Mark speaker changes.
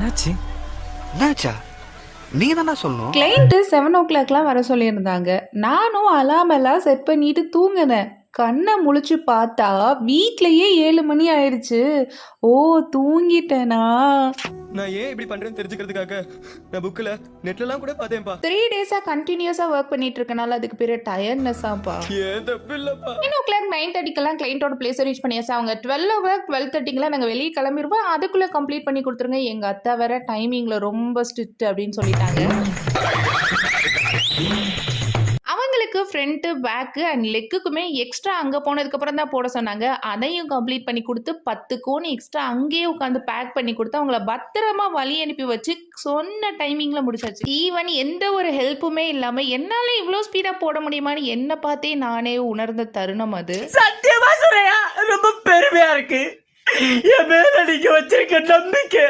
Speaker 1: என்னாச்சு?
Speaker 2: என்னாச்சா? நீங்க தானே சொல்லணும்.
Speaker 3: கிளைண்ட்டு 7 o'clockலாம் வர சொல்லியிருந்தாங்க. நானும் அலாம் எல்லாம் செட் பண்ணிட்டு தூங்கினேன். கண்ணை முழிச்சு பார்த்தா வீட்லயே 7 மணி ஆயிடுச்சு. ஓ, தூங்கிட்டேனா?
Speaker 4: நான் ஏன் இப்படி பண்றேன்னு தெரிஞ்சுக்கிறதுக்காக நான் புக்ல நெட்லலாம் கூட பார்த்தேன்ப்பா.
Speaker 3: 3 டேஸா கண்டினியூஸா ஒர்க் பண்ணிட்டு இருக்கனால அதுக்கு பேரு டயர்ட்னஸாப்பா.
Speaker 4: ஏன் தப்பு இல்லப்பா.
Speaker 3: 9 o'clock 9:30க்கெல்லாம் கிளைண்டோட பிளேஸ் ரீச் பண்ணியாச்சு. அவங்க 12 o'clock 12:30க்கெல்லாம் நாங்கள் வெளியே கிளம்பிடுவோம். அதுக்குள்ள கம்ப்ளீட் பண்ணி கொடுத்துருங்க. எங்க அத்தை வேற டைமிங்ல ரொம்ப ஸ்ட்ரிக்ட் அப்படின்னு சொல்லிட்டாங்க. அவங்களுக்கு ஃப்ரண்ட்டு பேக்கு அண்ட் லெக்குக்குமே எக்ஸ்ட்ரா அங்கே போனதுக்கப்புறம் தான் போட சொன்னாங்க. அதையும் கம்ப்ளீட் பண்ணி கொடுத்து 10 கோன் எக்ஸ்ட்ரா அங்கேயே உட்காந்து பேக் பண்ணி கொடுத்து அவங்கள பத்திரமா வழி அனுப்பி வச்சு சொன்ன டைமிங்கில் முடிச்சாச்சு. ஈவன் எந்த ஒரு ஹெல்ப்புமே இல்லாமல் என்னால் இவ்வளோ ஸ்பீடாக போட முடியுமான்னு என்னை பார்த்தே நானே உணர்ந்த தருணம் அது.
Speaker 5: சத்தியமா சொல்றியா? ரொம்ப பெருமையா இருக்கு. என் மேல நீங்க வச்சிருக்க நம்பிக்கை